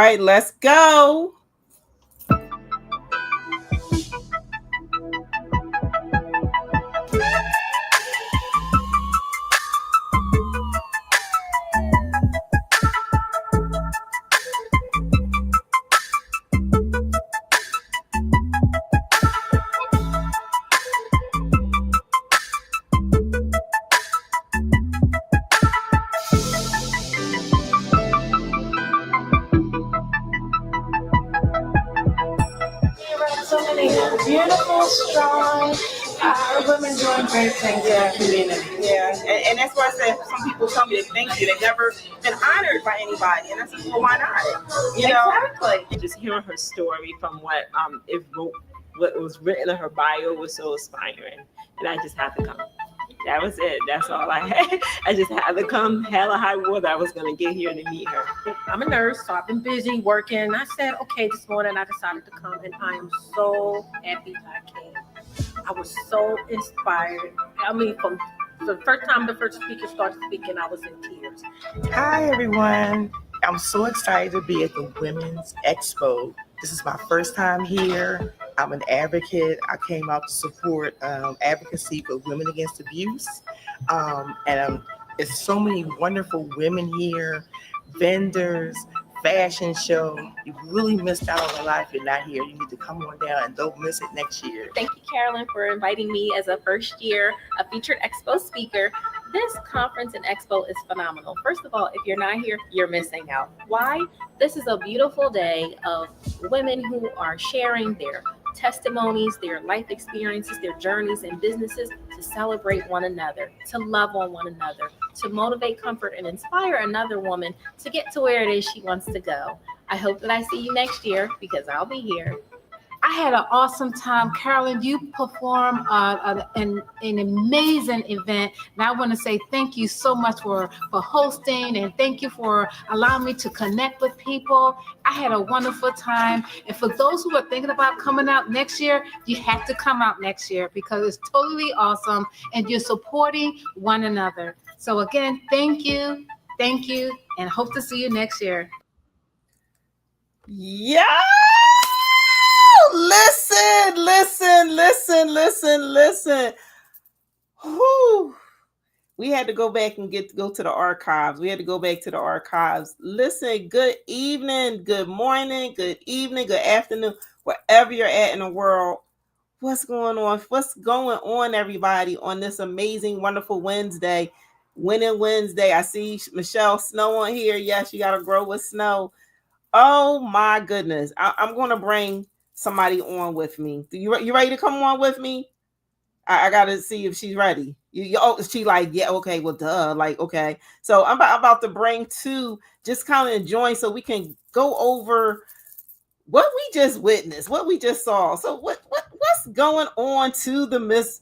right, let's go. So many beautiful, strong women doing great things in the community. Yeah, and that's why I said some people tell me to thank you. They've never been honored by anybody, and I said, well, why not? You know, Exactly. Just hearing her story from what what was written in her bio was so inspiring, and I just had to come. That was it. That's all I had. I just had to come, hell or high water. I was going to get here to meet her. I'm a nurse, so I've been busy working. I said, okay, this morning I decided to come, and I am so happy I came. I was so inspired. I mean, from the first time the first speaker started speaking, I was in tears. Hi, everyone. I'm so excited to be at the Women's Expo. This is my first time here. I'm an advocate. I came out to support advocacy for women against abuse. There's so many wonderful women here, vendors, fashion show. You really missed out on a lot if you're not here. You need to come on down and don't miss it next year. Thank you, Carolyn, for inviting me as a first year a featured Expo speaker. This conference and Expo is phenomenal. First of all, if you're not here, you're missing out. Why? This is a beautiful day of women who are sharing their testimonies, their life experiences, their journeys and businesses to celebrate one another, to love on one another, to motivate, comfort, and inspire another woman to get to where it is she wants to go. I hope that I see you next year because I'll be here. I had an awesome time. Carolyn, you performed an amazing event. And I want to say thank you so much for hosting, and thank you for allowing me to connect with people. I had a wonderful time. And for those who are thinking about coming out next year, you have to come out next year because it's totally awesome and you're supporting one another. So again, thank you, and hope to see you next year. Yeah. Listen. Whew. We had to go back and go to the archives. Listen, good evening, good morning, good evening, good afternoon, wherever you're at in the world. What's going on, everybody, on this amazing, wonderful Wednesday, Winning Wednesday? I see Michelle Snow on here. Yes, you got to grow with snow. Oh my goodness. I'm going to bring somebody on with me. You ready to come on with me? I got to see if she's ready. She like, yeah, okay, well, duh. Like, okay. So I'm about to bring two, just kind of join so we can go over what we just witnessed, what we just saw. So what's going on to the Miss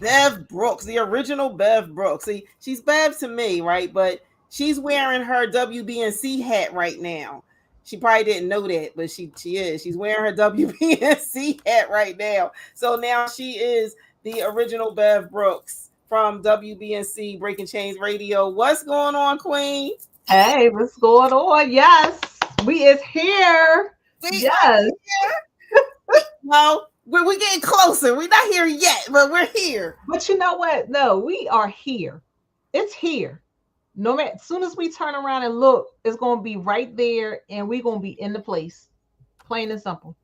Bev Brooks, the original Bev Brooks? See, she's Bev to me, right? But she's wearing her WBNC hat right now. She probably didn't know that, but she is. She's wearing her WBNC hat right now. So now she is the original Bev Brooks from WBNC Breaking Chains Radio. What's going on, Queen? Hey, what's going on? Yes, we is here. Yes. Well, we're getting closer. We're not here yet, but we're here. But you know what? No, we are here. It's here. No matter, as soon as we turn around and look, it's going to be right there, and we're going to be in the place. Plain and simple.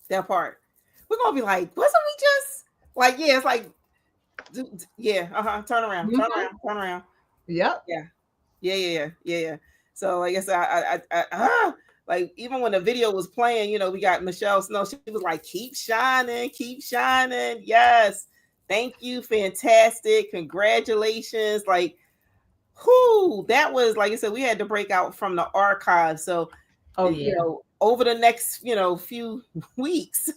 That part. We're going to be like, wasn't we just like, yeah, it's like, yeah, turn around. Yep. Yeah. So I guess I like, even when the video was playing, you know, we got Michelle Snow. She was like, keep shining. Yes. Thank you. Fantastic. Congratulations. Like, that was, like I said, we had to break out from the archive. So, you know, over the next, few weeks,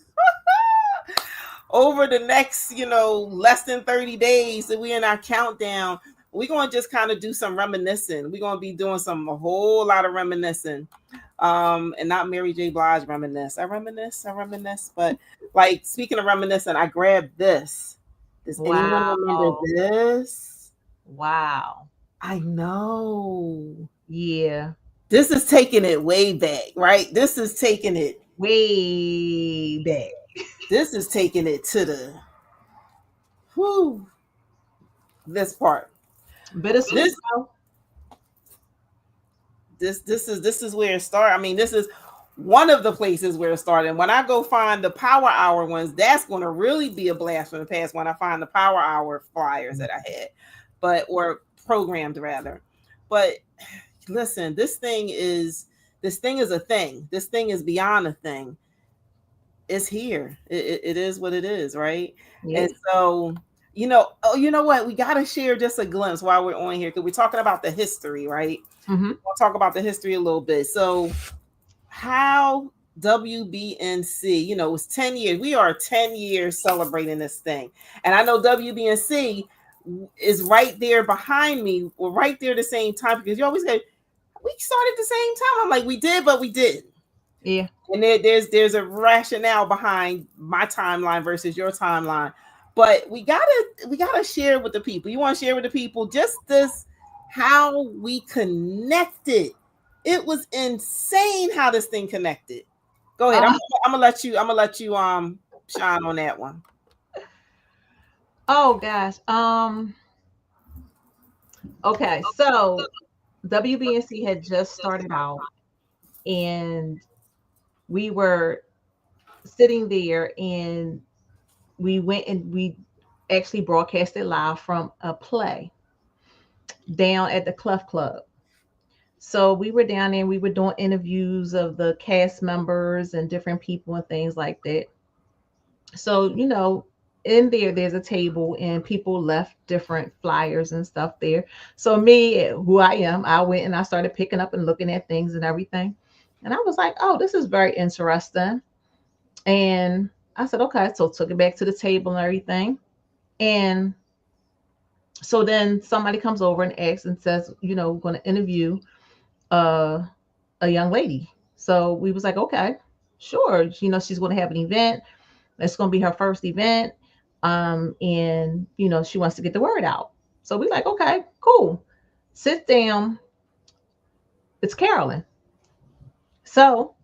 over the next, less than 30 days that we're in our countdown, we're going to just kind of do some reminiscing. We're going to be doing a whole lot of reminiscing. And not Mary J. Blige reminisce. I reminisce. But like, speaking of reminiscing, I grabbed this. Does anyone remember this? Wow. I know. Yeah. This is taking it way back, right? This is taking it way back. This is taking it to the whew, this part. Bittersweet. This is where it started. I mean, this is one of the places where it started. And when I go find the Power Hour ones, that's going to really be a blast from the past when I find the Power Hour flyers that I had, or programmed rather. But listen, this thing is a thing. This thing is beyond a thing. It's here. It is what it is, right? Yeah. And so, you know what? We got to share just a glimpse while we're on here because we're talking about the history, right? Mm-hmm. We'll talk about the history a little bit. So, how WBNC, it's 10 years. We are 10 years celebrating this thing. And I know WBNC is right there behind me, or right there at the same time, because you always say, we started at the same time. I'm like, we did, but we didn't. Yeah. And there's a rationale behind my timeline versus your timeline. But we gotta share with the people. You want to share with the people just this, how we connected. It was insane how this thing connected. Go ahead. I'm gonna let you shine on that one. Oh gosh. Okay, so WBNC had just started out, and we were sitting there, and we went and we actually broadcasted live from a play down at the Clef Club. So we were down there and we were doing interviews of the cast members and different people and things like that. So, in there's a table and people left different flyers and stuff there. So me, who I am, I went and I started picking up and looking at things and everything. And I was like, oh, this is very interesting. And I said, okay, so took it back to the table and everything. And so then somebody comes over and asks and says, we're going to interview a young lady. So we was like, okay, sure. She's going to have an event. It's going to be her first event. And, she wants to get the word out. So we like, okay, cool. Sit down. It's Carolyn. So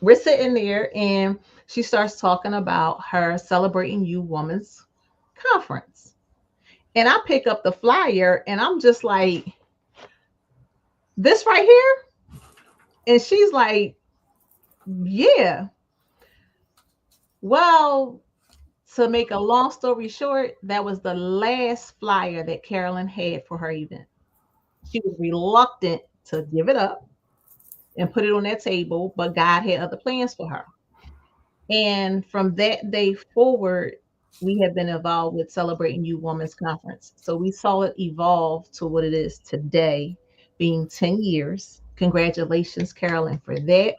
we're sitting there and she starts talking about her Celebrating You Women's Conference. And I pick up the flyer and I'm just like, this right here? And she's like, yeah. Well, to make a long story short, that was the last flyer that Carolyn had for her event. She was reluctant to give it up and put it on that table, but God had other plans for her. And from that day forward, we have been involved with Celebrating You Women's Conference. So we saw it evolve to what it is today, being 10 years. Congratulations, Carolyn, for that.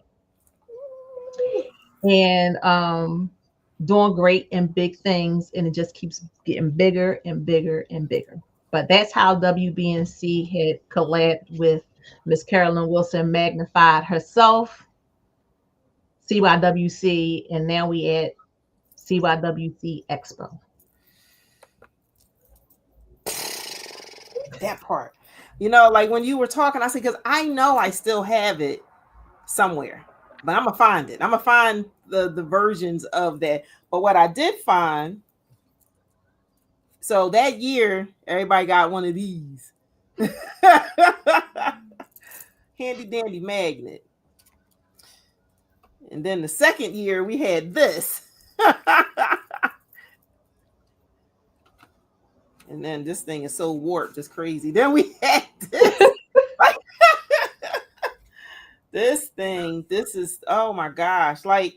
And doing great and big things, and it just keeps getting bigger and bigger and bigger. But that's how WBNC had collabed with Miss Carolyn Wilson, magnified herself, CYWC, and now we at CYWC Expo. That part. Like when you were talking, I said, because I know I still have it somewhere, but I'm going to find it. I'm going to find the versions of that. But what I did find, so that year, everybody got one of these. Handy dandy magnet. And then the second year, we had this. And then this thing is so warped, it's crazy. Then we had this. This thing, this is, oh my gosh. Like,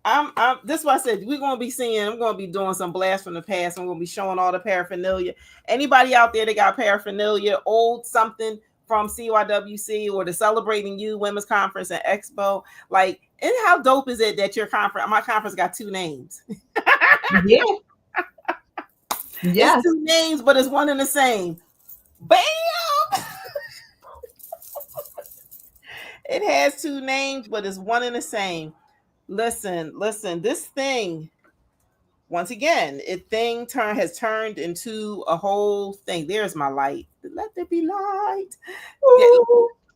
I'm this is what I said. I'm going to be doing some blast from the past. I'm going to be showing all the paraphernalia. Anybody out there that got paraphernalia, old something from CYWC or the Celebrating You Women's Conference and Expo, like, and how dope is it that my conference got two names? Yeah. It's two names, but it's one and the same. Bam! It has two names, but it's one and the same. Listen, this thing, once again, has turned into a whole thing. There's my light. Let there be light.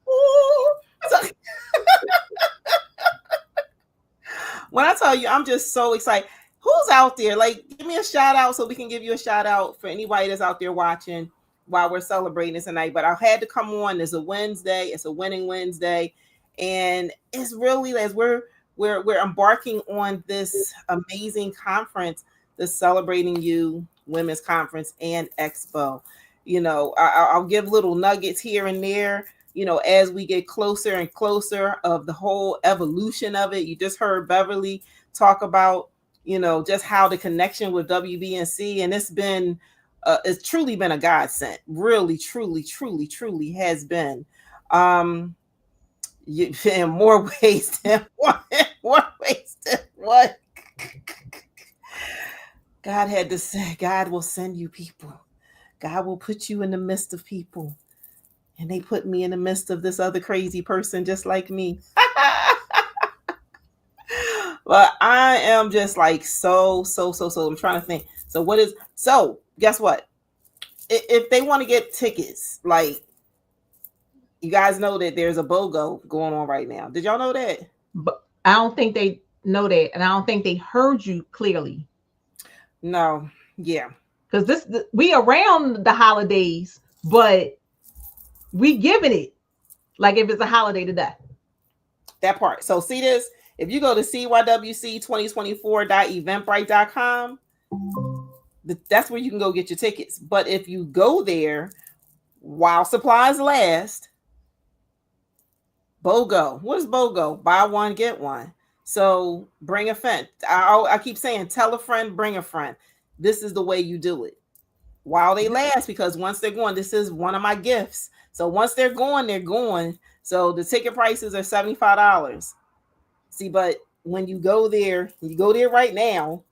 Ooh. So, when I tell you, I'm just so excited. Who's out there? Like, give me a shout out so we can give you a shout out for anybody that's out there watching while we're celebrating this tonight. But I had to come on. It's a Wednesday. It's a winning Wednesday, and it's really as we're embarking on this amazing conference, the Celebrating You Women's Conference and Expo. You know, I'll give little nuggets here and there, you know, as we get closer and closer of the whole evolution of it. You just heard Beverly talk about, you know, just how the connection with WBNC, and it's truly been a godsend. Really, truly has been. In more ways than one. More ways than one. God had to say, God will send you people. God will put you in the midst of people. And they put me in the midst of this other crazy person just like me. But I am just like so. I'm trying to think. So guess what? If they want to get tickets, like, you guys know that there's a BOGO going on right now. Did y'all know that? But I don't think they know that, and I don't think they heard you clearly. No, yeah. Because we around the holidays, but we giving it like if it's a holiday today. That part. So see this, if you go to CYWC2024.eventbrite.com, that's where you can go get your tickets. But if you go there while supplies last, BOGO. What is BOGO? Buy one, get one. So bring a friend. I keep saying, tell a friend, bring a friend. This is the way you do it while they last, because once they're going, this is one of my gifts. So once they're going, they're going. So the ticket prices are $75. See, but when you go there right now,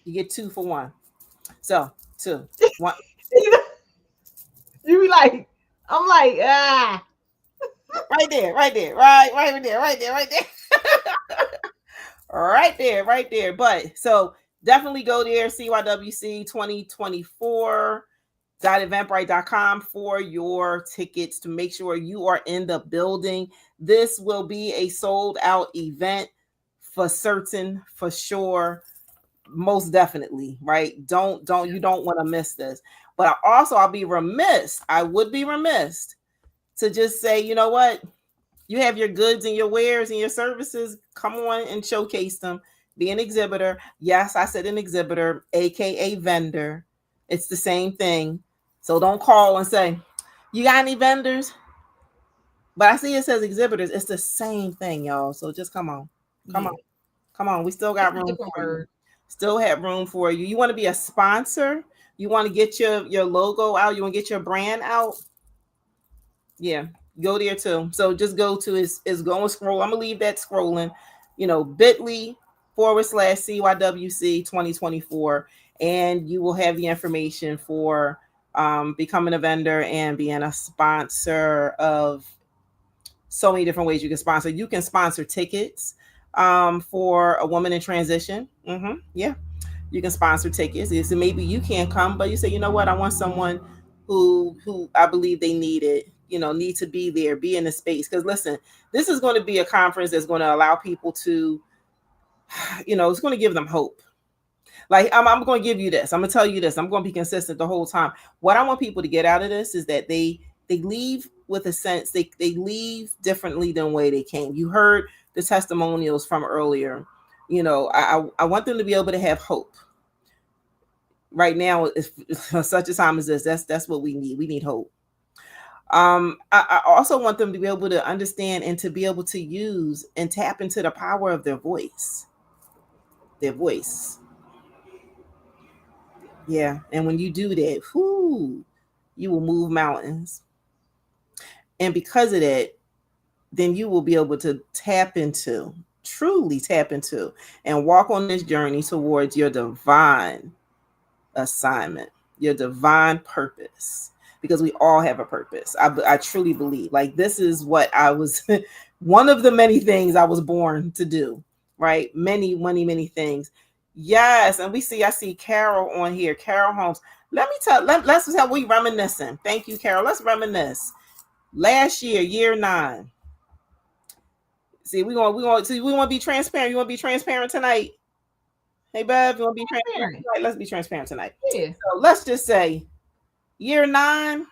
you get 2 for 1. So 2, 1. You be like, I'm like, ah. Right there. Right there. But so definitely go there, CYWC2024.eventbrite.com for your tickets to make sure you are in the building. This will be a sold out event for certain, for sure, most definitely, right? You don't want to miss this. But I'll be remiss. I would be remiss to just say, you know what? You have your goods and your wares and your services. Come on and showcase them. Be an exhibitor. Yes, I said an exhibitor, aka vendor. It's the same thing. So don't call and say, you got any vendors? But I see it says exhibitors. It's the same thing, y'all. So just come on. Come on. We still got room for you. Still have room for you. You want to be a sponsor? You want to get your logo out? You want to get your brand out? Yeah, go there too. So just go to is go and scroll. I'm gonna leave that scrolling, you know, bit.ly/CYWC 2024, and you will have the information for becoming a vendor and being a sponsor of so many different ways you can sponsor. You can sponsor tickets for a woman in transition. Yeah, you can sponsor tickets. So maybe you can't come, but you say, you know what, I want someone who I believe they need it. You know, need to be there, be in the space. Because listen, this is going to be a conference that's going to allow people to, you know, it's going to give them hope. Like I'm going to give you this. I'm going to tell you this. I'm going to be consistent the whole time. What I want people to get out of this is that they leave with a sense, they leave differently than the way they came. You heard the testimonials from earlier. You know, I want them to be able to have hope. Right now, it's such a time as this. That's what we need. We need hope. I also want them to be able to understand and to be able to use and tap into the power of their voice. Their voice. Yeah. And when you do that, you will move mountains. And because of that, then you will be able to truly tap into, and walk on this journey towards your divine assignment, your divine purpose. Because we all have a purpose. I truly believe, like, this is what I was, one of the many things I was born to do, right? Many things. Yes. And I see Carol on here, Carol Holmes. Let's tell we reminiscing. Thank you, Carol. Let's reminisce. Last year, year 9. See, we want to be transparent. You want to be transparent tonight? Hey, Bev, you want to be transparent tonight? Let's be transparent tonight. Yeah. So let's just say year 9.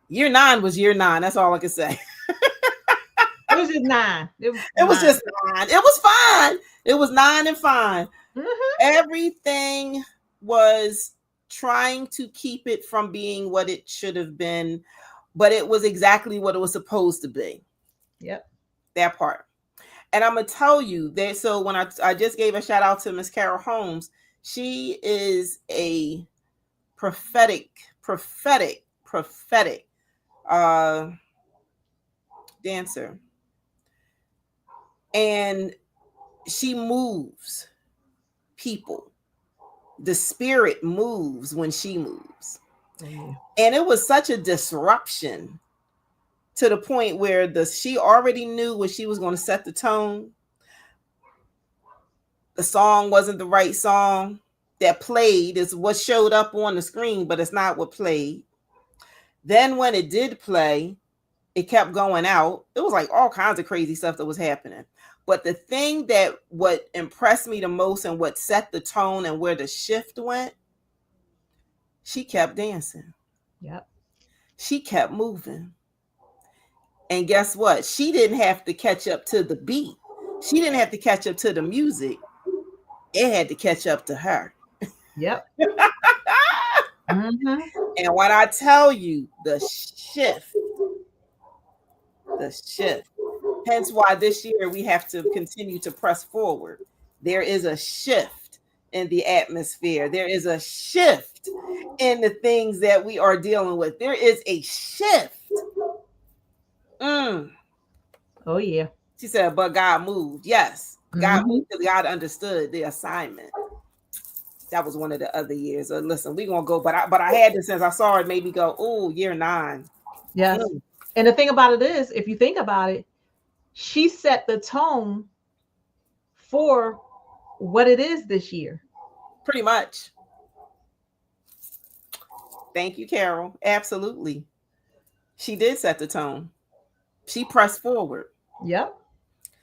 Year 9 was year 9. That's all I can say. It was just 9. It was just 9. It was fine. It was 9 and fine. Mm-hmm. Everything was trying to keep it from being what it should have been, but it was exactly what it was supposed to be. Yep. That part. And I'm going to tell you that. So when I just gave a shout out to Miss Carol Holmes, she is a prophetic dancer. And she moves people. The spirit moves when she moves. Mm-hmm. And it was such a disruption to the point where she already knew what she was going to set the tone. The song wasn't the right song. That played is what showed up on the screen, but it's not what played. Then when it did play, it kept going out. It was like all kinds of crazy stuff that was happening. But the thing that what impressed me the most and what set the tone and where the shift went, she kept dancing. Yep. She kept moving. And guess what? She didn't have to catch up to the beat. She didn't have to catch up to the music. It had to catch up to her. Yep. Mm-hmm. And when I tell you the shift, hence why this year we have to continue to press forward. There is a shift in the atmosphere. There is a shift in the things that we are dealing with. There is a shift. Oh, yeah. She said, but God moved. Yes. God Mm-hmm. moved because God understood the assignment. That was one of the other years. Listen, we're going to go. But I had this since I saw it, made me go, oh, year 9. Yes. And the thing about it is, if you think about it, she set the tone for what it is this year. Pretty much. Thank you, Carol. Absolutely. She did set the tone. She pressed forward. Yep.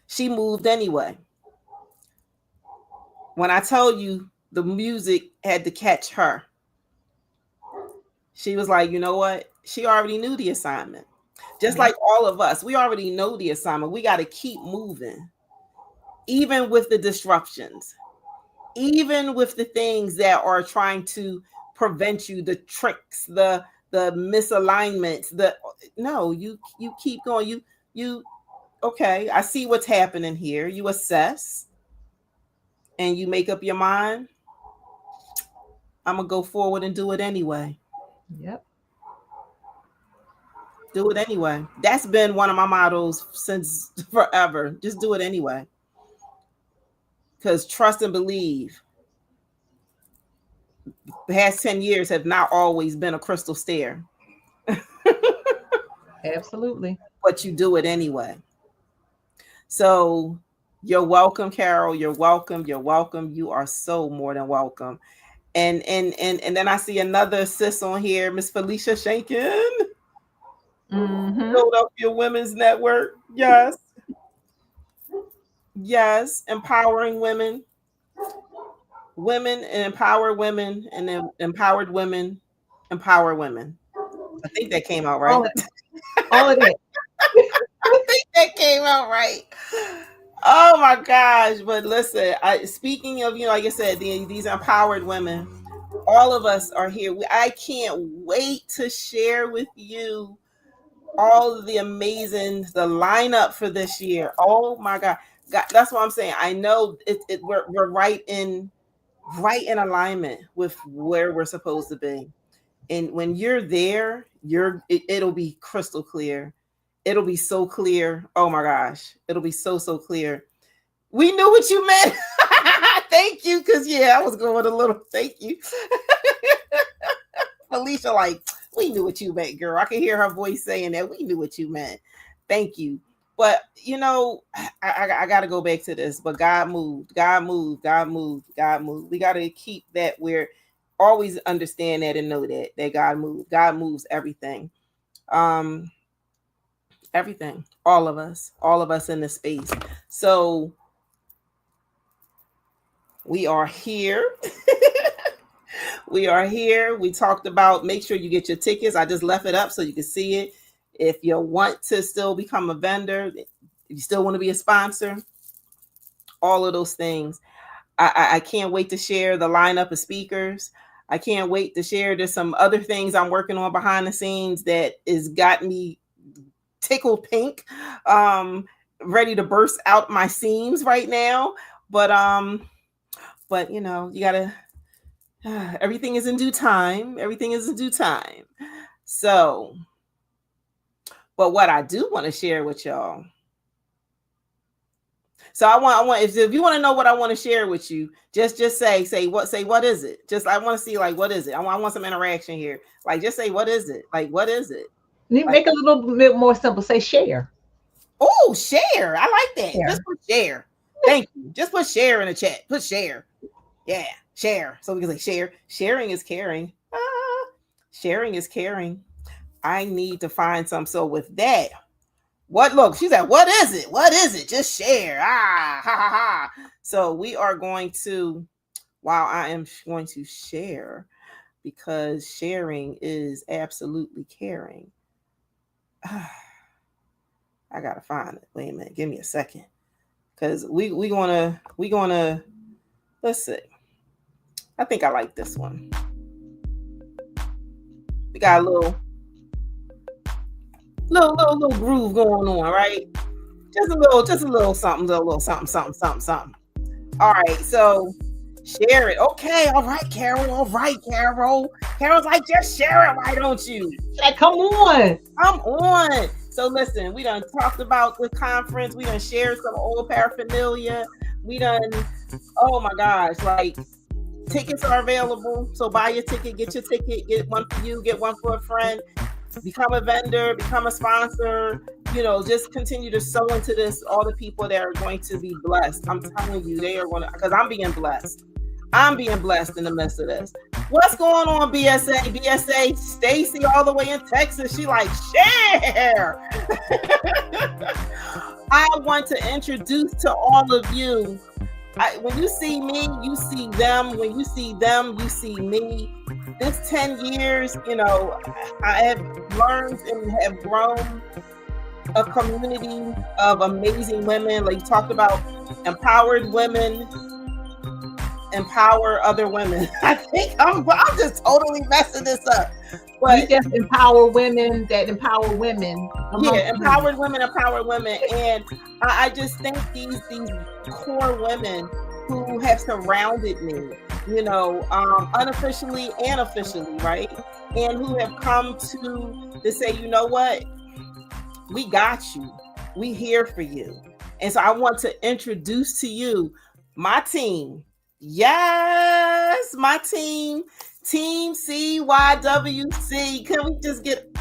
She moved anyway. When I tell you the music had to catch her, she was like, you know what? She already knew the assignment. Just like all of us, we already know the assignment. We got to keep moving, even with the disruptions, even with the things that are trying to prevent you, the tricks, the misalignments. You keep going. You okay? I see what's happening here. You assess, and you make up your mind. I'm gonna go forward and do it anyway. Yep. Do it anyway. That's been one of my mottos since forever. Just do it anyway. Because trust and believe. The past 10 years have not always been a crystal stair. Absolutely. But you do it anyway. So you're welcome, Carol. You're welcome. You're welcome. You are so more than welcome. And then I see another sis on here, Miss Felicia Shankin. Mm-hmm. Philadelphia Women's Network. Yes. Yes. Empowering women. Women and empower women, and then empowered women empower women. I think that came out right. All of it. I think that came out right. Oh my gosh. But listen, speaking of, like I said, these empowered women, all of us are here. I can't wait to share with you all of the lineup for this year. Oh my God. That's what I'm saying. I know we're right in alignment with where we're supposed to be. And when you're there, it'll be crystal clear. It'll be so clear. Oh my gosh. It'll be so clear. We knew what you meant. Thank you. Cause I was going a little, thank you. Alicia, like, we knew what you meant, girl. I can hear her voice saying that. We knew what you meant. Thank you. But I got to go back to this. But God moved. We got to keep that where always understand that and know that God moves everything. Everything, all of us in this space. So we are here. We are here. We talked about, make sure you get your tickets. I just left it up so you can see it. If you want to still become a vendor, if you still want to be a sponsor, all of those things. I can't wait to share the lineup of speakers. I can't wait to share. There's some other things I'm working on behind the scenes that has got me tickled pink, ready to burst out my seams right now. But you know, you gotta, everything is in due time. Everything is in due time. So, but what I do want to share with y'all. So I want if you want to know what I want to share with you, just say what is it? Just I want to see like what is it? I want some interaction here. Like just say what is it? Like what is it? You make it a little bit more simple. Say share. Oh, share. I like that. Share. Just put share. Thank you. Just put share in the chat. Put share. Yeah, share. So we can say share. Sharing is caring. Sharing is caring. I need to find some. So with that, look, she said, what is it? What is it? Just share. Ha ha ha. So we are going to, I am going to share, because sharing is absolutely caring. I gotta find it. Wait a minute. Give me a second. Because we gonna let's see. I think I like this one. We got a little groove going on, right? Just a little something. All right, so share it. Okay, all right, Carol. Carol's like, just share it. Why don't you? Come on. So listen, we done talked about the conference. We done shared some old paraphernalia. We done, oh my gosh, like tickets are available. So buy your ticket, get your ticket, get one for you, get one for a friend. Become a vendor, become a sponsor, you know, just continue to sow into this. All the people that are going to be blessed. I'm telling you, they are going to, because I'm being blessed. I'm being blessed in the midst of this. What's going on, BSA? Stacy all the way in Texas. She like, share. I want to introduce to all of you. When you see me, you see them. When you see them, you see me. This 10 years, you know, I have learned and have grown a community of amazing women. Like you talked about, empowered women, empower other women. I think I'm just totally messing this up. But you just empower women that empower women. Yeah, empowered women empower women. And I just think these core women who have surrounded me, you know, unofficially and officially, right? And who have come to say, you know what? We got you. We here for you. And so I want to introduce to you my team. Yes, my team. Team CYWC. Can we just get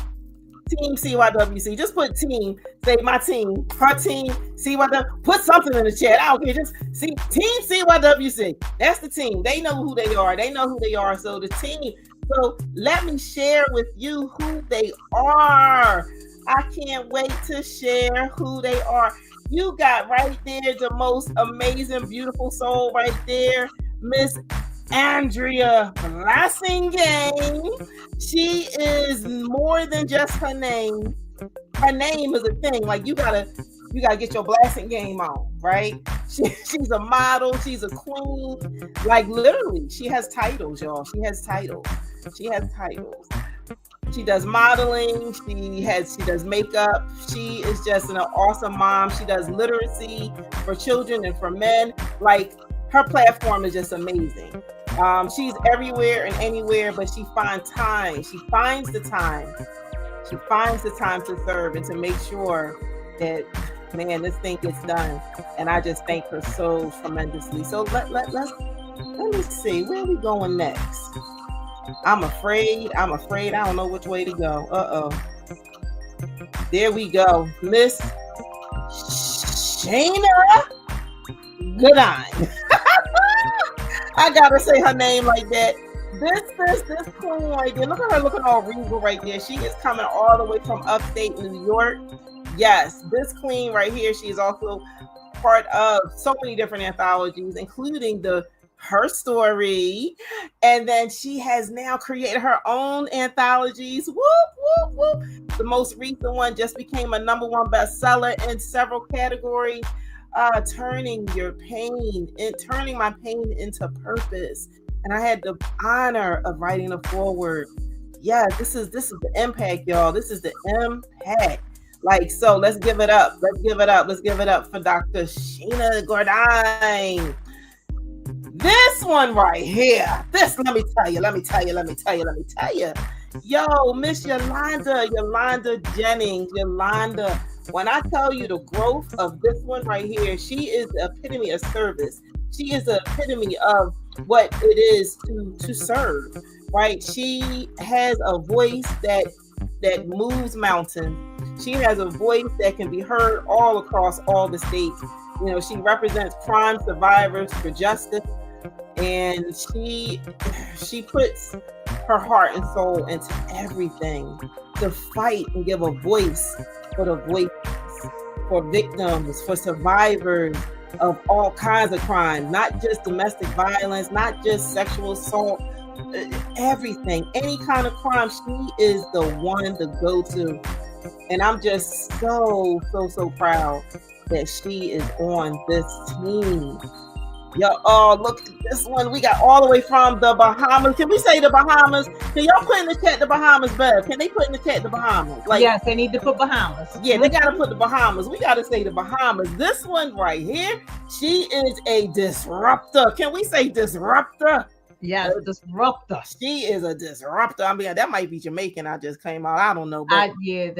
Team CYWC? Just put team. Say my team. Her team. CYWC. Put something in the chat. I don't care. Just see Team CYWC. That's the team. They know who they are. So the team. So let me share with you who they are. I can't wait to share who they are. You got right there the most amazing, beautiful soul right there, Miss Andrea Blassingame. She is more than just her name. Her name is a thing. Like you gotta get your blasting game on, right? She's a model. She's a queen. Like literally, she has titles, y'all. She has titles. She does modeling. She does makeup. She is just an awesome mom. She does literacy for children and for men. Like her platform is just amazing. She's everywhere and anywhere, but she finds time. She finds the time to serve and to make sure that, man, this thing gets done. And I just thank her so tremendously. So let me see, where are we going next? I'm afraid. I don't know which way to go. There we go. Miss Shayna Goodine. I gotta say her name like that. This queen right there. Look at her looking all regal right there. She is coming all the way from upstate New York. Yes, this queen right here. She is also part of so many different anthologies, including Her Story, and then she has now created her own anthologies. Whoop whoop whoop! The most recent one just became a #1 bestseller in several categories. Turning my pain into purpose. And I had the honor of writing a foreword. Yeah, this is the impact, y'all. This is the impact. Like, so let's give it up. Let's give it up for Dr. Sheena Gordine. This one right here. Let me tell you. Yo, Miss Yolanda Jennings. Yolanda, when I tell you the growth of this one right here, she is the epitome of service. She is the epitome of what it is to serve, right? She has a voice that moves mountains. She has a voice that can be heard all across all the states. You know, she represents crime survivors for justice, and she puts her heart and soul into everything to fight and give a voice for the voiceless, for victims, for survivors of all kinds of crime, not just domestic violence, not just sexual assault, everything, any kind of crime. She is the one to go to. And I'm just so proud that she is on this team. Y'all, look at this one. We got all the way from the Bahamas. Can we say the Bahamas? Can y'all put in the chat the Bahamas, Bev? Can they put in the chat the Bahamas? Like, yes, they need to put Bahamas. Yeah, they got to put the Bahamas. We got to say the Bahamas. This one right here, she is a disruptor. Can we say disruptor? Yes, disruptor. She is a disruptor. I mean, that might be Jamaican. I just came out. I don't know. But yeah.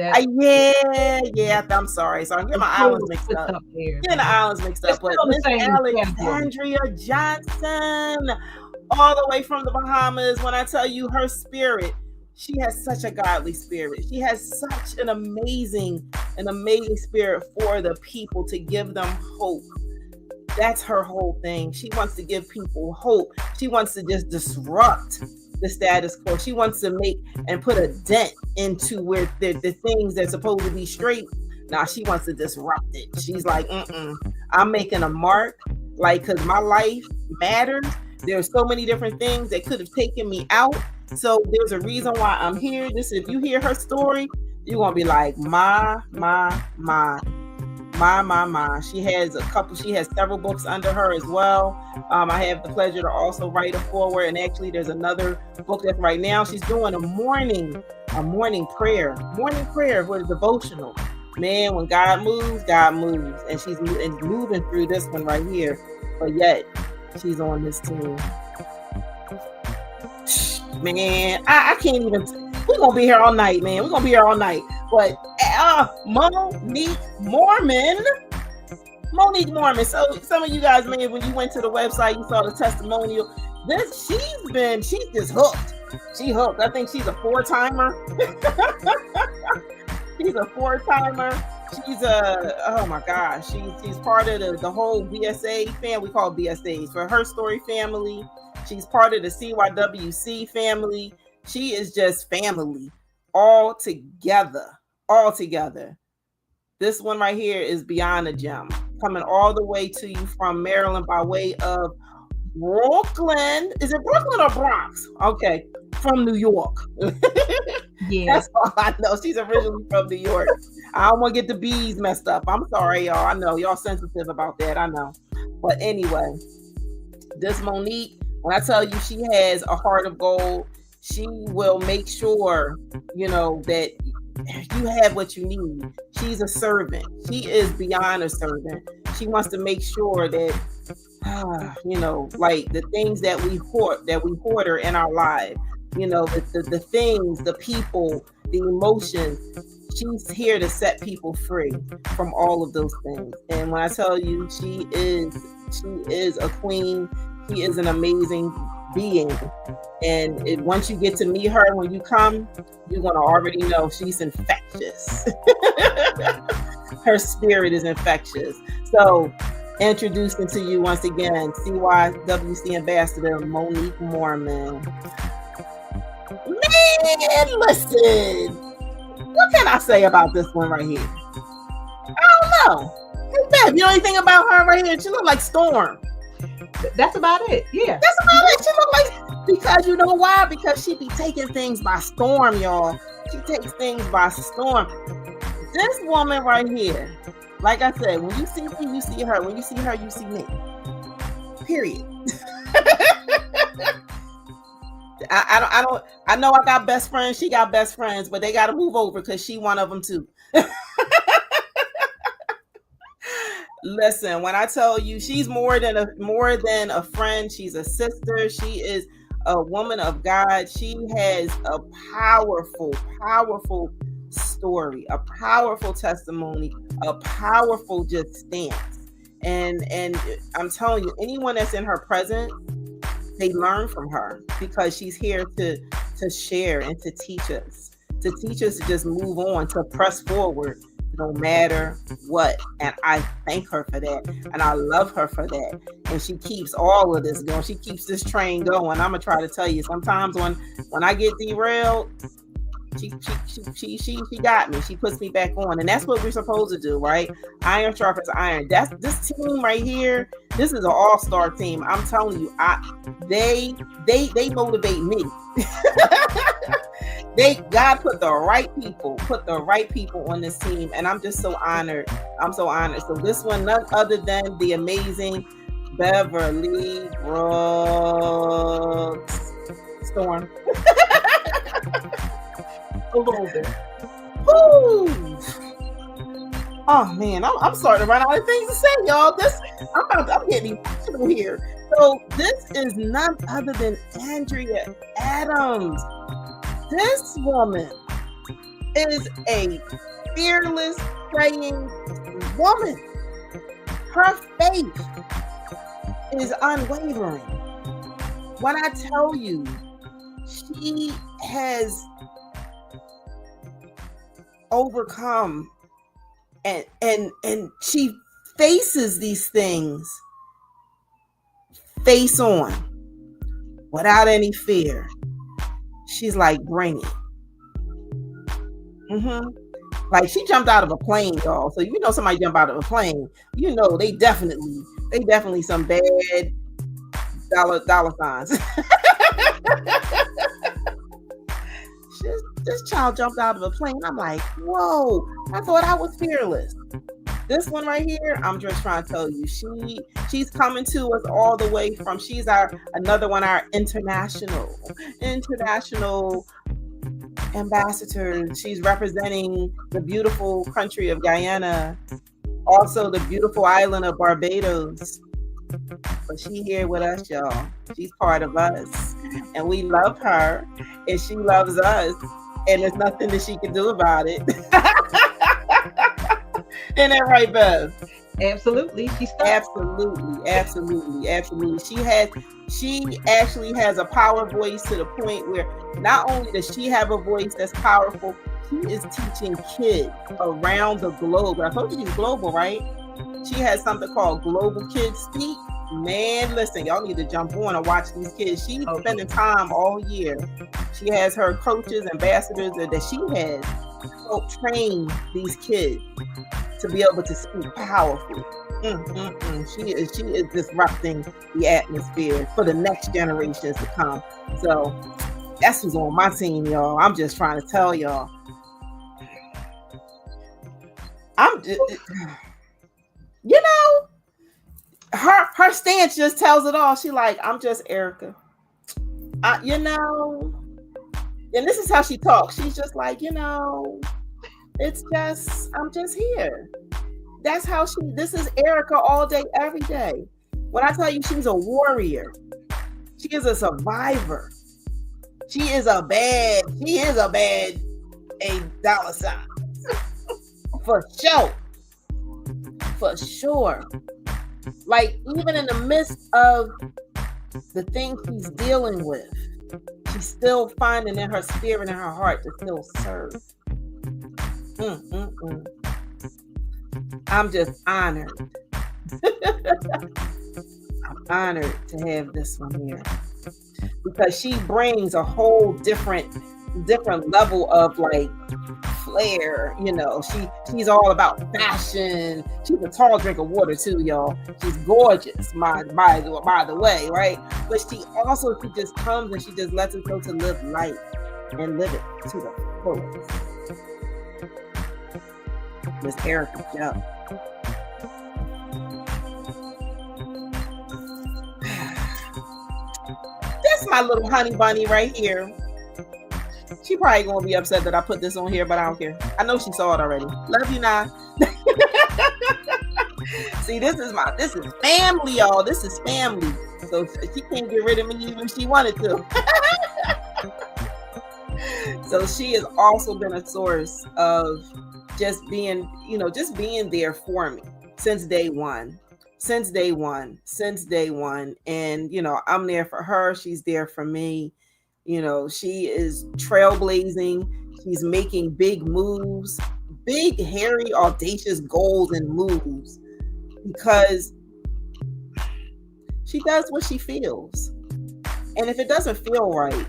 I'm sorry. So I'm getting my islands mixed up. Getting the islands mixed up. But Miss Alexandria Johnson, all the way from the Bahamas. When I tell you her spirit, she has such a godly spirit. She has such an amazing spirit for the people, to give them hope. That's her whole thing. She wants to give people hope. She wants to just disrupt the status quo. She wants to make and put a dent into where the things that's supposed to be straight. Now she wants to disrupt it. She's like, I'm making a mark, like, because my life matters. There's so many different things that could have taken me out. So there's a reason why I'm here. If you hear her story, you're gonna be like, my. She has several books under her as well. I have the pleasure to also write a foreword, and actually there's another book that right now she's doing a morning prayer for the devotional. Man, when God moves, and she's moving through this one right here, but yet she's on this team. Man, I can't even. We're gonna be here all night, man. We're gonna be here all night. But Monique Mormon. So some of you guys, man, when you went to the website, you saw the testimonial. She's just hooked. She hooked. I think she's a 4-timer. She's a 4-timer. She's oh my gosh. She's part of the whole BSA fan. We call BSAs for Her Story family. She's part of the CYWC family. She is just family all together. This one right here is beyond a gem, coming all the way to you from Maryland by way of Brooklyn. Is it Brooklyn or Bronx? Okay, from New York. Yeah, that's all I know. She's originally from New York. I don't want to get the B's messed up. I'm sorry, y'all. I know y'all sensitive about that. I know, but anyway, this Monique, when I tell you she has a heart of gold, she will make sure, that you have what you need. She's a servant. She is beyond a servant. She wants to make sure that, like the things that we hoard in our lives, the things, the people, the emotions. She's here to set people free from all of those things. And when I tell you, she is a queen. She is an amazing being. And once you get to meet her, when you come, you're going to already know she's infectious. Her spirit is infectious. So Introducing to you once again, CYWC Ambassador Monique Mormon. Man, listen. What can I say about this one right here? I don't know. Hey, Bev, you know anything about her right here? She look like Storm. That's about it. Yeah. That's about it. She look like, because you know why? Because she be taking things by storm, y'all. She takes things by storm. This woman right here, like I said, when you see me, you see her. When you see her, you see me. Period. I know I got best friends. She got best friends, but they got to move over because she one of them too. Listen, when I tell you she's more than a friend, she's a sister. She is a woman of God. She has a powerful story, a powerful testimony, a powerful just stance. And I'm telling you, anyone that's in her presence, they learn from her because she's here to share and to teach us to just move on, to press forward no matter what. And I thank her for that. And I love her for that. And she keeps all of this going. She keeps this train going. I'm gonna try to tell you, sometimes when I get derailed, she got me. She puts me back on. And that's what we're supposed to do, right? Iron sharpens iron. That's this team right here. This is an all-star team. I'm telling you, they motivate me. God put the right people on this team, and I'm just so honored. I'm so honored. So this one, none other than the amazing Beverly Brooks Storm. A little bit. Woo! Oh man, I'm starting to run out of things to say, y'all. I'm getting emotional here. So this is none other than Andrea Adams. This woman is a fearless, praying woman. Her faith is unwavering. When I tell you, she has overcome and she faces these things face on without any fear. She's like, bring it. Like she jumped out of a plane, y'all. So you know somebody jump out of a plane, you know they definitely some bad dollar signs. This child jumped out of a plane. I'm like, whoa, I thought I was fearless. This one right here, I'm just trying to tell you, she's coming to us all the way from, she's another one, our international ambassadors. She's representing the beautiful country of Guyana, also the beautiful island of Barbados. But she here with us, y'all. She's part of us, and we love her, and she loves us, and there's nothing that she can do about it. Isn't that right, Bev? Absolutely. She's absolutely. She actually has a power voice to the point where not only does she have a voice that's powerful, she is teaching kids around the globe. I told you she's global, right? She has something called Global Kids Speak. Man, listen, y'all need to jump on and watch these kids. She's spending time all year. She has her coaches, ambassadors that she has help train these kids to be able to speak powerfully. She is disrupting the atmosphere for the next generations to come. So that's who's on my team, y'all. I'm just trying to tell y'all. You know, her stance just tells it all. She like, I'm just Erica. You know, and this is how she talks. She's just like, you know, I'm just here. That's how this is Erica all day, every day. When I tell you she's a warrior, she is a survivor. She is a bad dollar sign. For sure. Like, even in the midst of the things she's dealing with, she's still finding in her spirit and her heart to still serve. I'm just honored I'm honored to have this one here because she brings a whole different level of like flair. You know, she's all about fashion. She's a tall drink of water too, y'all. She's gorgeous, by the way, right? But she just comes and she just lets us know to live life and live it to the fullest. Miss Erica Joe. That's my little honey bunny right here. She probably gonna be upset that I put this on here, but I don't care. I know she saw it already. Love you, now. See, this is family, y'all. This is family. So she can't get rid of me even if she wanted to. So she has also been a source of just being there for me since day one. And, I'm there for her. She's there for me. She is trailblazing. She's making big moves, big, hairy, audacious goals and moves because she does what she feels. And if it doesn't feel right,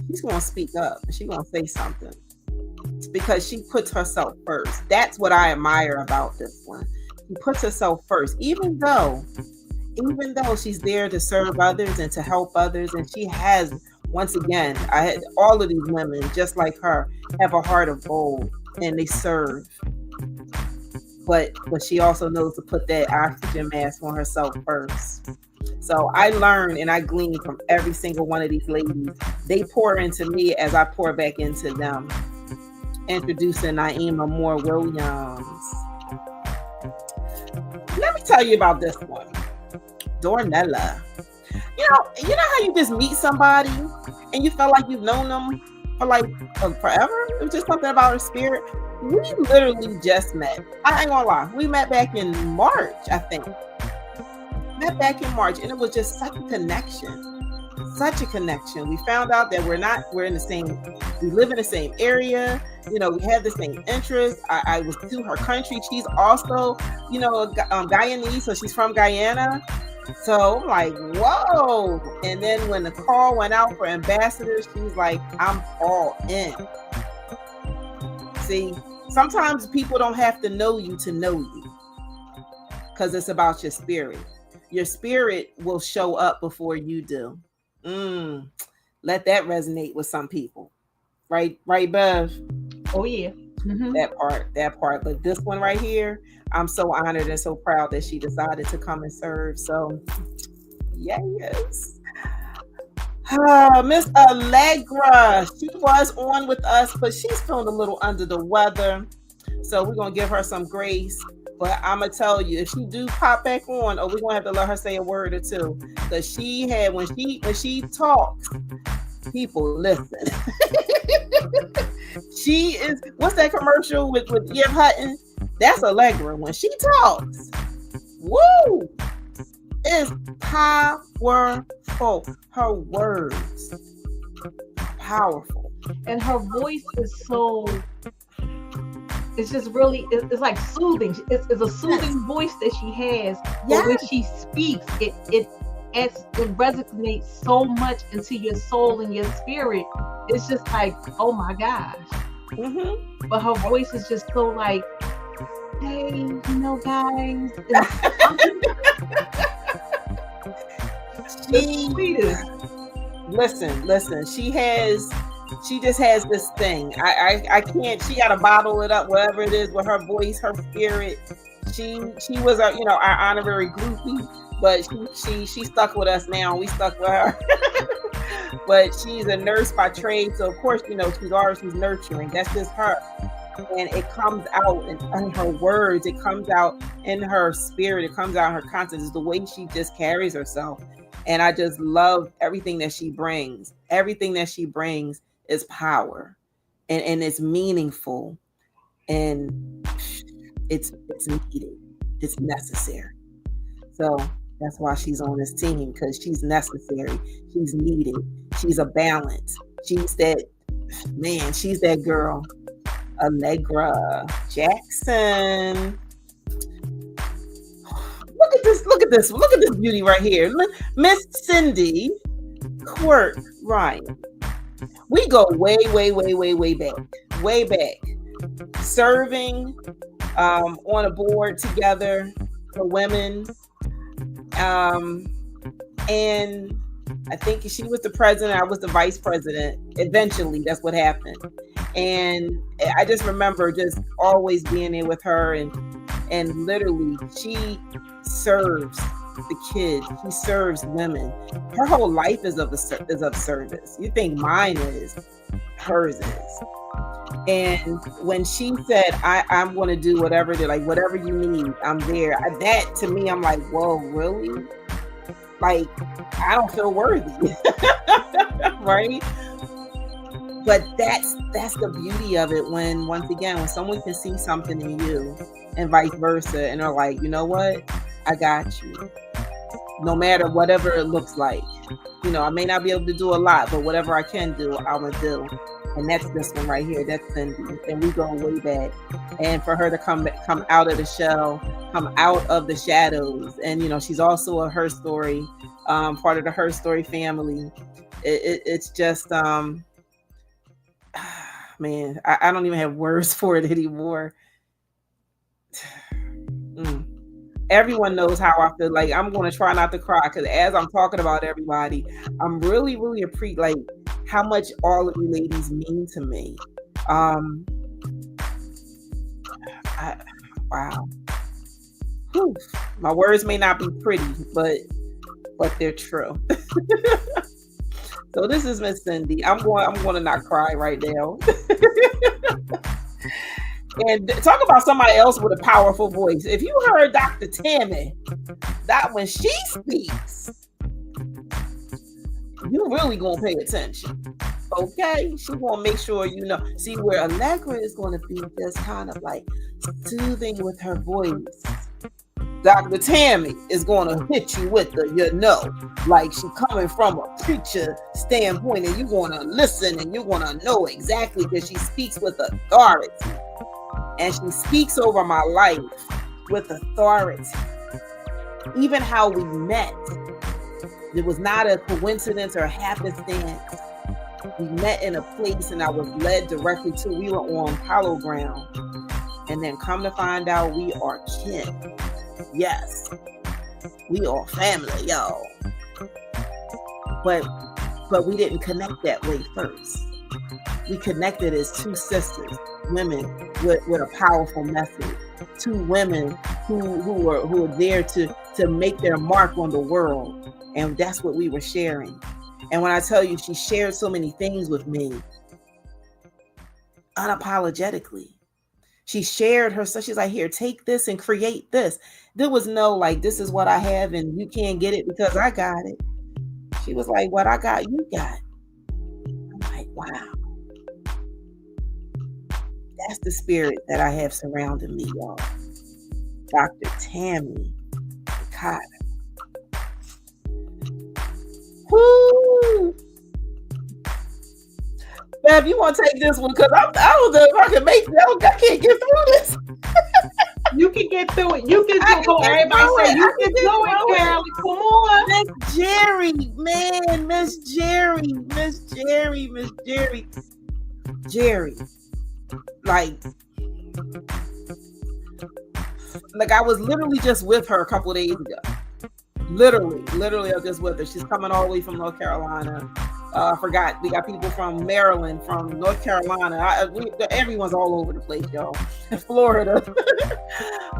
she's going to speak up. She's going to say something because she puts herself first. That's what I admire about this one. She puts herself first, even though she's there to serve others and to help others. And she has, once again, all of these women, just like her, have a heart of gold and they serve. But she also knows to put that oxygen mask on herself first. So I learn and I glean from every single one of these ladies. They pour into me as I pour back into them. Introducing Naima Moore Williams. Let me tell you about this one. Dornella. You know how you just meet somebody and you felt like you've known them for like forever? It was just something about her spirit. We literally just met. I ain't gonna lie. We met back in March, I think. And it was just such a connection. We found out that we live in the same area. We have the same interests. I was to her country. She's also, Guyanese, so she's from Guyana. So I'm like, whoa. And then when the call went out for ambassadors, she's like, I'm all in. See, sometimes people don't have to know you to know you because it's about your spirit. Your spirit will show up before you do. Let that resonate with some people. Right, Bev? Oh, yeah. Mm-hmm. That part. But this one right here, I'm so honored and so proud that she decided to come and serve. So, yes. Miss Allegra, she was on with us, but she's feeling a little under the weather. So we're going to give her some grace. But I'm going to tell you, if she do pop back on, we're going to have to let her say a word or two. Because she had, when she talks, people listen. She is, what's that commercial with Eve Hutton? That's Allegra. When she talks, woo, it's powerful. Her words, powerful. And her voice is so, it's just really, it's like soothing. It's a soothing voice that she has. But when she speaks, it resonates so much into your soul and your spirit. It's just like, oh my gosh. Mm-hmm. But her voice is just so like, hey, guys. Listen. She just has this thing. I can't. She got to bottle it up, whatever it is, with her voice, her spirit. She was our honorary groupie, but she stuck with us now. We stuck with her. But she's a nurse by trade, so of course, she's nurturing. That's just her. And it comes out in her words, it comes out in her spirit, it comes out in her content. It's the way she just carries herself. And I just love everything that she brings. Everything that she brings is power. And it's meaningful. And it's needed. It's necessary. So that's why she's on this team, because she's necessary. She's needed. She's a balance. She's that girl. Allegra Jackson. Look at this beauty right here. Miss Cindy Quirk Ryan. We go way back. Serving on a board together for women. And I think she was the president, I was the vice president. Eventually, that's what happened. And I just remember just always being there with her, and literally she serves the kids. She serves women. Her whole life is of service. You think mine is, hers is. And when she said, I'm going to do whatever you need, I'm there. That to me, I'm like, whoa, really? Like, I don't feel worthy. Right? But that's the beauty of it, when, once again, when someone can see something in you and vice versa, and they're like, you know what? I got you. No matter whatever it looks like. I may not be able to do a lot, but whatever I can do, I'm going to do. And that's this one right here. That's Cindy. And we go way back. And for her to come out of the shell, come out of the shadows. And, she's also a Her Story, part of the Her Story family. It's just, man, I don't even have words for it anymore. Everyone knows how I feel. Like, I'm going to try not to cry, because as I'm talking about everybody, I'm really, really appreciate how much all of you ladies mean to me. Wow. Whew. My words may not be pretty, but they're true. So this is Miss Cindy. I'm going to not cry right now. And talk about somebody else with a powerful voice. If you heard Dr. Tammy, that when she speaks, you really gonna pay attention. Okay? She gonna make sure you know. See, where Allegra is gonna be just kind of like soothing with her voice, Dr. Tammy is gonna hit you with the, like she coming from a preacher standpoint, and you're gonna listen and you're gonna know exactly, because she speaks with authority. And she speaks over my life with authority. Even how we met, it was not a coincidence or happenstance. We met in a place, and I was led directly to. We were on Hollow Ground, and then come to find out, we are kin. Yes, we are family, y'all. But we didn't connect that way first. We connected as two sisters, women with a powerful message. Two women who are there to make their mark on the world. And that's what we were sharing. And when I tell you, she shared so many things with me unapologetically. She shared her stuff. She's like, here, take this and create this. There was no like, this is what I have and you can't get it because I got it. She was like, what I got, you got. I'm like, wow. That's the spirit that I have surrounding me, y'all. Dr. Tammy Carter. Woo! Bev, you want to take this one? Because I don't know if I can make it. I can't get through this. You can get through it. You can do it. Everybody say you can do it, Carol. Come on. Miss Jerry, man. Miss Jerry. Jerry. Like I was literally just with her a couple of days ago. Literally, I was just with her. She's coming all the way from North Carolina. I forgot. We got people from Maryland, from North Carolina. Everyone's all over the place, y'all. Florida.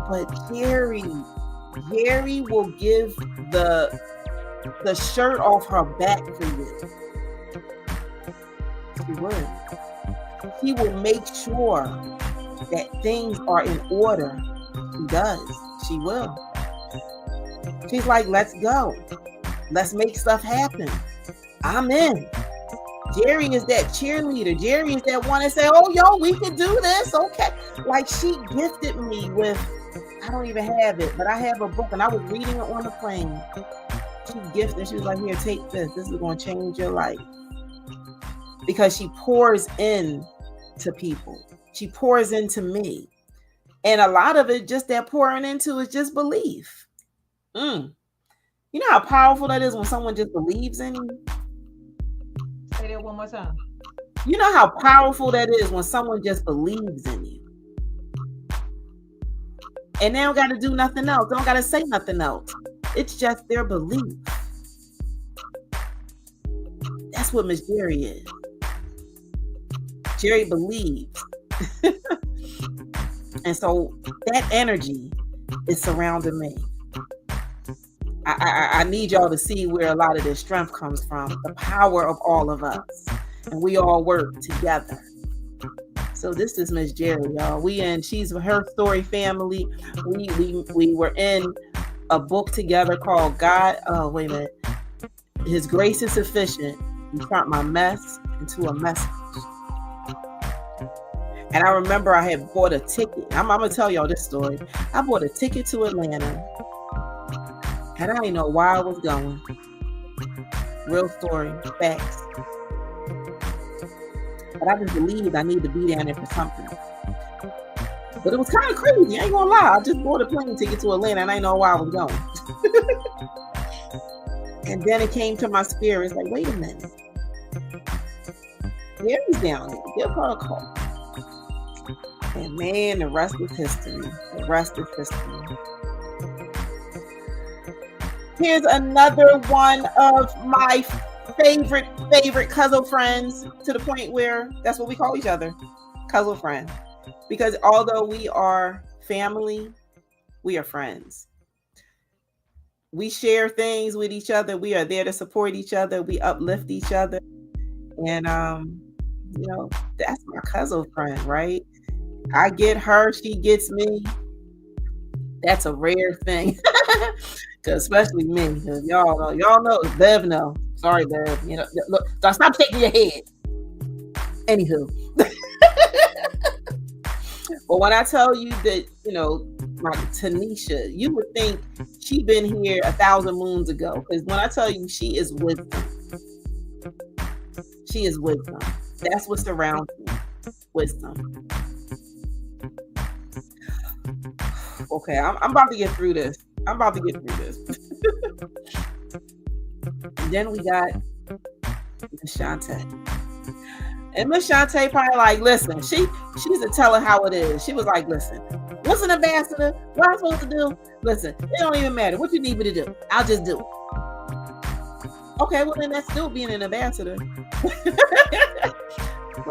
But Jerry will give the shirt off her back for you. She would. He will make sure that things are in order. She does. She will. She's like, let's go. Let's make stuff happen. I'm in. Jerry is that cheerleader. Jerry is that one that say, oh, yo, we can do this. Okay. Like she gifted me with, I don't even have it, but I have a book and I was reading it on the plane. She gifted. She was like, here, take this. This is going to change your life. Because she pours in to people. She pours into me. And a lot of it, just that pouring into is just belief. You know how powerful that is when someone just believes in you? Say that one more time. You know how powerful that is when someone just believes in you. And they don't got to do nothing else. They don't got to say nothing else. It's just their belief. That's what Miss Jerry is. Jerry believes. And so that energy is surrounding me. I need y'all to see where a lot of this strength comes from. The power of all of us. And we all work together. So this is Miss Jerry, y'all. She's her story family. We were in a book together called God. Oh, wait a minute. His grace is sufficient. He turned my mess into a message. And I remember I had bought a ticket. I'm gonna tell y'all this story. I bought a ticket to Atlanta. And I didn't know why I was going. Real story, facts. But I just believed I needed to be down there for something. But it was kind of crazy. I ain't gonna lie. I just bought a plane ticket to Atlanta and I didn't know why I was going. And then it came to my spirit. It's like, wait a minute. Gary's down there. Give her a call. And man, the rest is history. The rest is history. Here's another one of my favorite cousin friends, to the point where that's what we call each other, cousin friend. Because although we are family, we are friends. We share things with each other. We are there to support each other. We uplift each other. And, that's my cousin friend, right? I get her, she gets me. That's a rare thing. Cause especially me. Y'all know, Bev know. Sorry, Bev. Look, stop shaking your head. Anywho. But when I tell you that, like Tanisha, you would think she been here 1,000 moons ago. Because when I tell you she is wisdom. She is wisdom. That's what surrounds me. Wisdom. Okay, I'm about to get through this. And then we got Miss Shantae. And Miss Shantae probably like, listen, she's to tell her how it is. She was like, listen, what's an ambassador? What I'm supposed to do? Listen, it don't even matter. What you need me to do? I'll just do it. Okay, well then that's still being an ambassador. But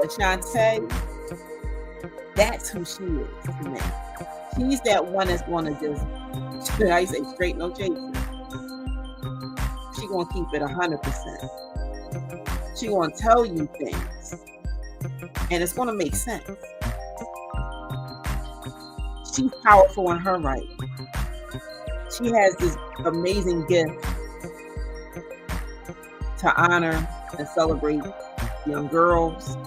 Shantae, that's who she is to me. She's that one that's going to just, I say straight, no chasing. She going to keep it 100%. She going to tell you things. And it's going to make sense. She's powerful in her right. She has this amazing gift to honor and celebrate young girls,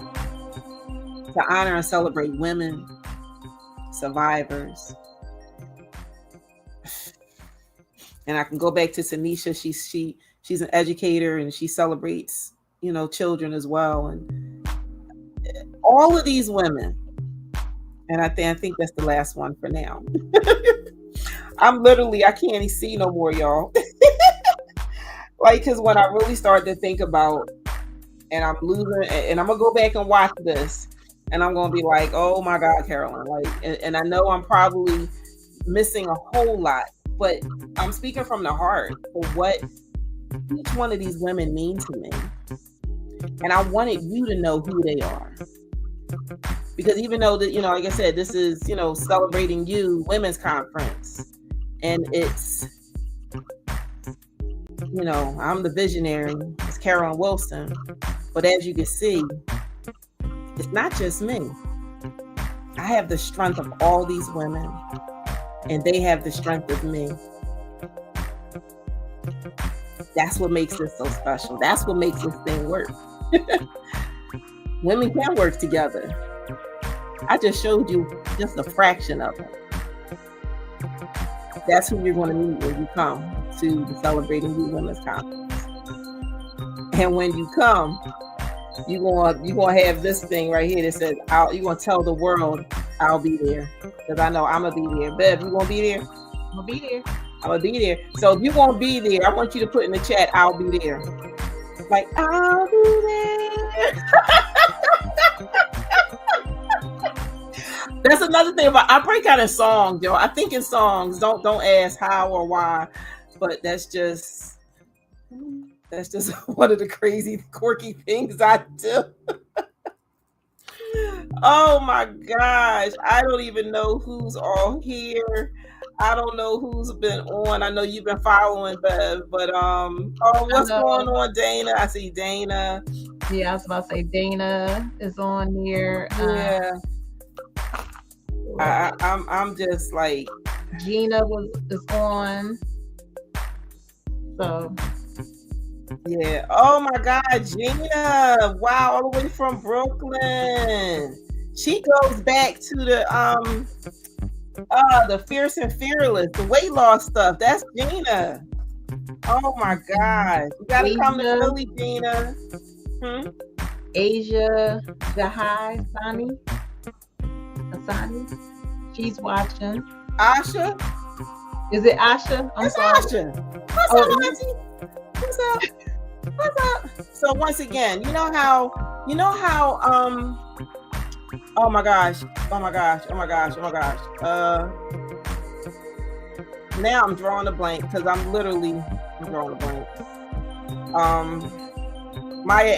to honor and celebrate women, survivors. And I can go back to Tanisha. She's an educator and she celebrates, children as well. And all of these women, and I think that's the last one for now. I can't even see no more, y'all. Like, because when I really started to think about, and I'm losing, and I'm gonna go back and watch this, and I'm gonna be like, oh my God, Carolyn, like, and I know I'm probably missing a whole lot, but I'm speaking from the heart for what each one of these women mean to me. And I wanted you to know who they are. Because even though that, like I said, this is, celebrating you, women's conference. And it's, I'm the visionary, it's Carolyn Wilson. But as you can see, it's not just me. I have the strength of all these women, and they have the strength of me. That's what makes this so special. That's what makes this thing work. Women can work together. I just showed you just a fraction of it. That's who you're going to meet when you come to the Celebrating You Women's Conference. And when you come, you're going to have this thing right here that says, you're going to tell the world I'll be there. Because I know I'm going to be there. Bev, you going to be there? I'm going to be there. I'm gonna be there. So if you won't be there, I want you to put in the chat, I'll be there. Like, I'll be there. That's another thing about I break out in songs, yo. I think in songs. Don't ask how or why, but that's just one of the crazy, quirky things I do. Oh my gosh. I don't even know who's all here. I don't know who's been on. I know you've been following Bev, but what's going on, Dana? I see Dana. Yeah, I was about to say Dana is on here. Yeah. I'm just like Gina is on. So yeah. Oh my God, Gina! Wow, all the way from Brooklyn. She goes back to the Fierce and Fearless, the weight loss stuff. That's Gina. Oh my God, you gotta come to Philly, Gina. Asia Jahai Asani. She's watching. Asha? Is it Asha? I'm sorry. Asha. What's up, Auntie? What's up? What's up? So once again, you know how oh my gosh. Now I'm drawing a blank because I'm drawing a blank. Maya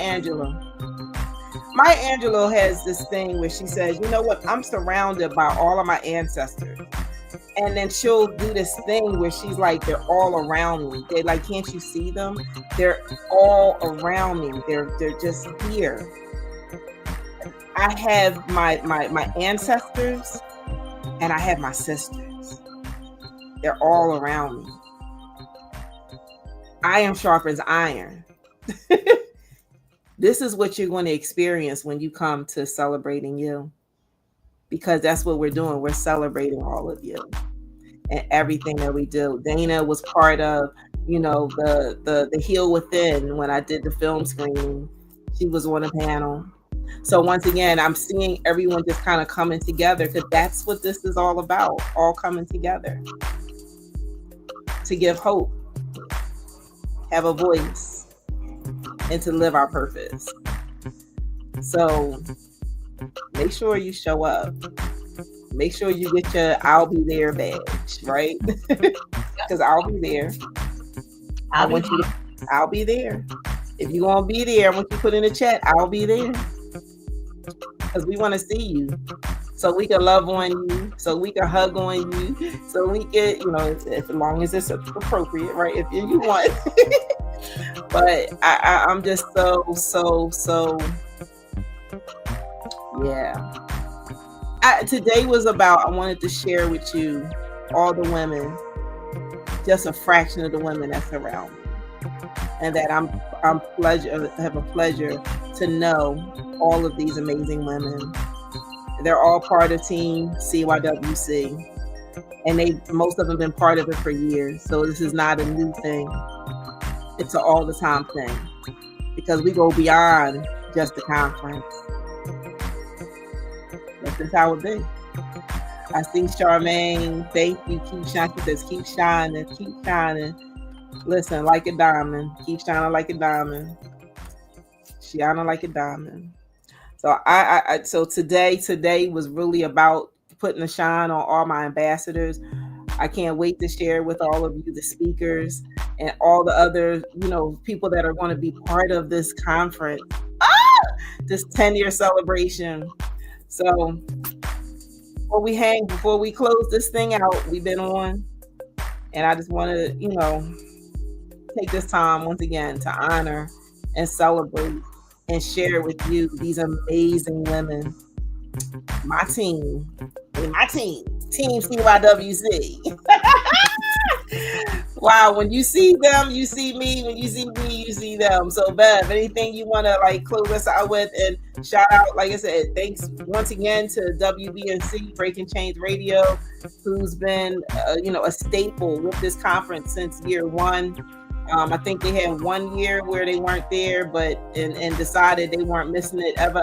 Angelou has this thing where she says, you know what, I'm surrounded by all of my ancestors. And then she'll do this thing where she's like, they're all around me. They like, can't you see them? They're all around me. They're just here. I have my ancestors and I have my sisters. They're all around me. Iron sharpens iron. This is what you're going to experience when you come to Celebrating You, because that's what we're doing. We're celebrating all of you and everything that we do. Dana was part of, the Heal Within when I did the film screening. She was on a panel. So once again, I'm seeing everyone just kind of coming together because that's what this is all about, all coming together to give hope, have a voice, and to live our purpose. So make sure you show up. Make sure you get your I'll be there badge, right? Because I'll be there. I'll be there. If you want to be there, I want you to put in the chat, I'll be there. Because we want to see you. So we can love on you. So we can hug on you. So we can, as long as it's appropriate, right? If you want. But I'm just so yeah. Today was about, I wanted to share with you all the women, just a fraction of the women that's around me, and that I have a pleasure to know all of these amazing women. They're all part of Team CYWC, and most of them been part of it for years. So this is not a new thing. It's an all the time thing because we go beyond just the conference. That's just how it be. I see Charmaine. Thank you. Keep shining. She says, keep shining. Keep shining. Listen, like a diamond. Keep shining like a diamond. Shining like a diamond. So so today was really about putting a shine on all my ambassadors. I can't wait to share with all of you, the speakers and all the other, people that are going to be part of this conference, this 10-year celebration. So before we close this thing out, we've been on, and I just want to, take this time once again to honor and celebrate and share with you these amazing women, my team, Team CYWC. Wow, when you see them, you see me. When you see me, you see them. So, Bev, anything you want to close us out with and shout out? Like I said, thanks once again to WBNC Breaking Chains Radio, who's been a staple with this conference since year one. I think they had 1 year where they weren't there, but and decided they weren't missing it ever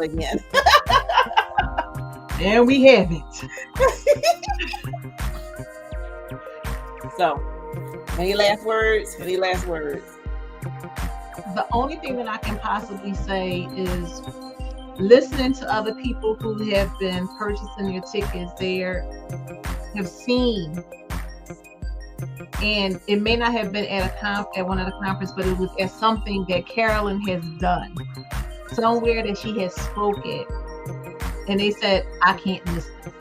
again. And we have it. So, any last words? Any last words? The only thing that I can possibly say is listening to other people who have been purchasing your tickets there, have seen, and it may not have been at one of the conferences, but it was at something that Carolyn has done, somewhere that she has spoken, and they said, I can't miss it.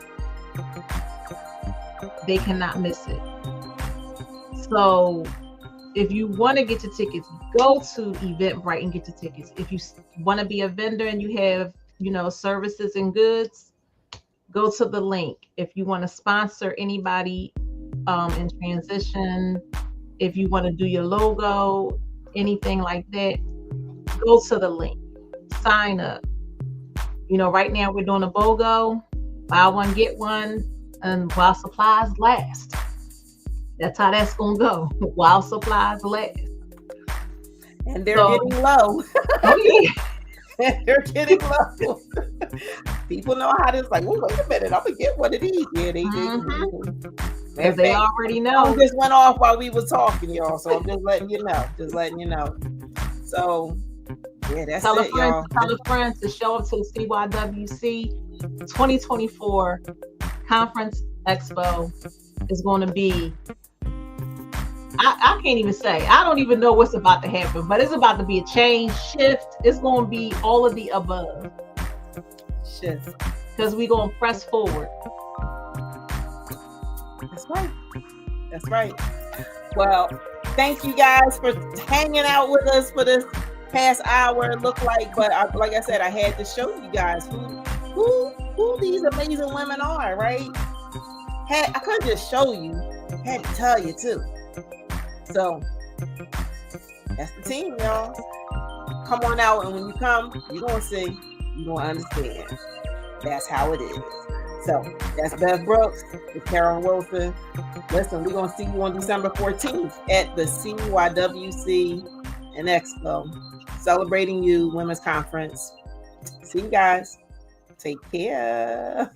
They cannot miss it. So if you want to get your tickets, go to Eventbrite and get your tickets. If you want to be a vendor and you have, services and goods, go to the link. If you want to sponsor anybody in transition, if you want to do your logo, anything like that, go to the link. Sign up. Right now we're doing a BOGO, buy one, get one, and while supplies last. That's how that's going to go, while supplies last. And they're getting low. Oh, yeah. They're getting low. People know how this, like, well, wait a minute, I'm going to get one of these. Yeah, they did. Because they already know. This went off while we were talking, y'all. So I'm just letting you know. So, yeah, that's it, y'all. Tell a friend to show up to the CYWC 2024 Conference Expo. Is going to be, I can't even say. I don't even know what's about to happen, but it's about to be a change, shift. It's going to be all of the above. Shift. Because we're going to press forward. That's right. Well, thank you guys for hanging out with us for this past hour. It looked like, but like I said, I had to show you guys who these amazing women are, right? I couldn't just show you, had to tell you too. So that's the team, y'all. Come on out, and when you come, you're gonna see, you're gonna understand. That's how it is. So that's Bev Brooks with Carolyn Wilson. Listen, we're gonna see you on December 14th at the CYWC and Expo, celebrating you Women's Conference. See you guys. Take care.